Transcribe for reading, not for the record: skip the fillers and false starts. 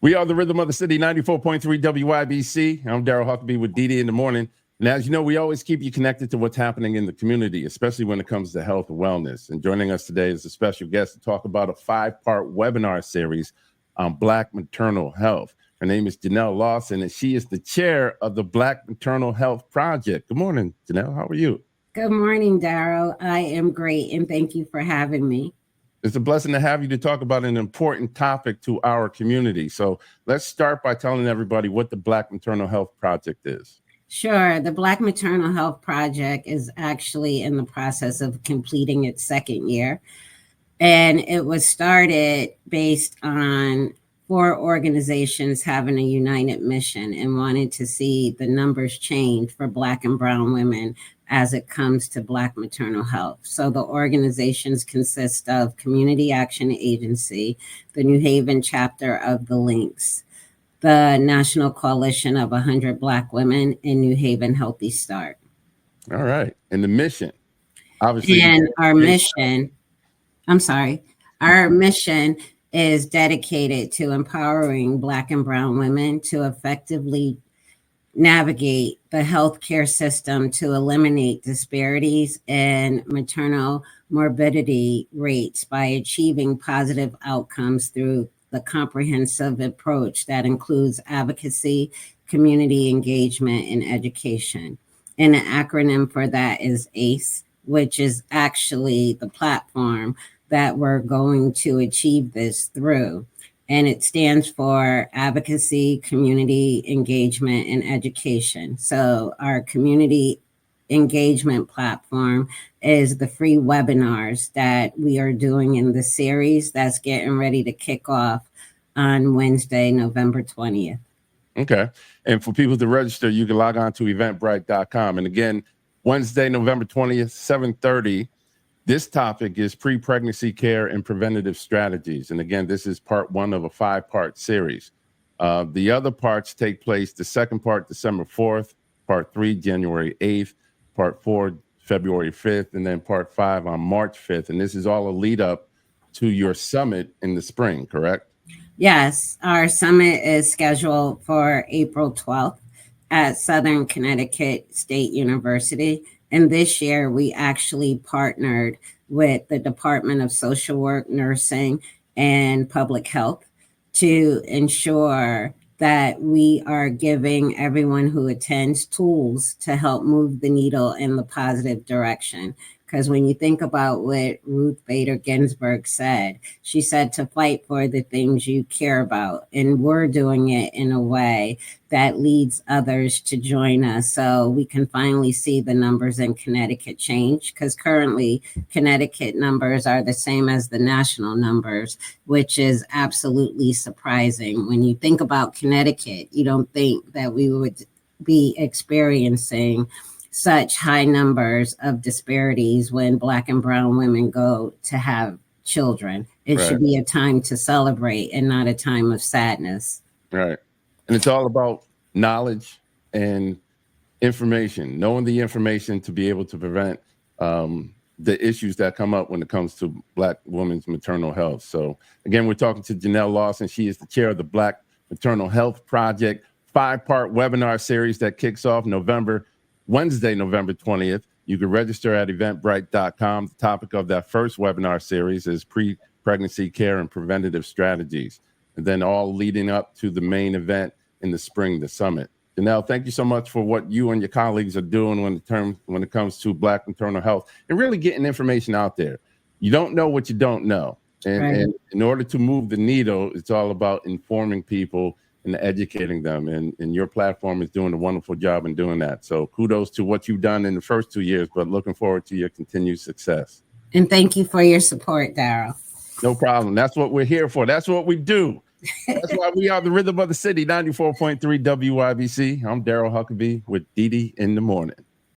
We are the Rhythm of the City, 94.3 WYBC. I'm Daryl Huckabee with Dee Dee in the morning. And as you know, we always keep you connected to what's happening in the community, especially when it comes to health and wellness. And joining us today is a special guest to talk about a 5-part webinar series on Black maternal health. Her name is Janelle Lawson, and she is the chair of the Black Maternal Health Project. Good morning, Janelle. How are you? Good morning, Daryl. I am great, and thank you for having me. It's a blessing to have you to talk about an important topic to our community. So let's start by telling everybody what the Black Maternal Health Project is. Sure. The Black Maternal Health Project is actually in the process of completing its second year. And it was started based on 4 organizations having a united mission and wanted to see the numbers change for Black and Brown women as it comes to Black maternal health. So the organizations consist of Community Action Agency, the New Haven chapter of the Links, the National Coalition of 100 Black Women in New Haven Healthy Start. All right. And the mission, obviously. And our mission is dedicated to empowering Black and Brown women to effectively navigate the healthcare system to eliminate disparities in maternal morbidity rates by achieving positive outcomes through the comprehensive approach that includes advocacy, community engagement, and education. And the acronym for that is ACE, which is actually the platform that we're going to achieve this through. And it stands for advocacy, community engagement, and education. So our community engagement platform is the free webinars that we are doing in the series that's getting ready to kick off on Wednesday, November 20th. Okay. And for people to register, you can log on to eventbrite.com. And again, Wednesday, November 20th, 7:30. This topic is pre-pregnancy care and preventative strategies. And again, this is part 1 of a 5-part series. The other parts take place, the second part, December 4th, part 3, January 8th, part 4, February 5th, and then part 5 on March 5th. And this is all a lead up to your summit in the spring, correct? Yes, our summit is scheduled for April 12th at Southern Connecticut State University. And this year, we actually partnered with the Department of Social Work, Nursing, and Public Health to ensure that we are giving everyone who attends tools to help move the needle in the positive direction. Because when you think about what Ruth Bader Ginsburg said, she said to fight for the things you care about. And we're doing it in a way that leads others to join us so we can finally see the numbers in Connecticut change. Because currently, Connecticut numbers are the same as the national numbers, which is absolutely surprising. When you think about Connecticut, you don't think that we would be experiencing such high numbers of disparities when Black and Brown women go to have children. It should be a time to celebrate and not a time of sadness. Right. And it's all about knowledge and information, knowing the information to be able to prevent the issues that come up when it comes to Black women's maternal health. So again, we're talking to Janelle Lawson. She is the chair of the Black Maternal Health Project 5-part webinar series that kicks off Wednesday, November 20th. You can register at eventbrite.com. The topic of that first webinar series is pre-pregnancy care and preventative strategies. And then all leading up to the main event in the spring, the summit. Janelle, thank you so much for what you and your colleagues are doing when it comes to Black maternal health and really getting information out there. You don't know what you don't know. And in order to move the needle, it's all about informing people and educating them. And your platform is doing a wonderful job in doing that. So kudos to what you've done in the first 2 years, but looking forward to your continued success. And thank you for your support, Daryl. No problem. That's what we're here for. That's what we do. That's why we are the Rhythm of the City, 94.3 WYBC. I'm Daryl Huckabee with Dee Dee in the morning.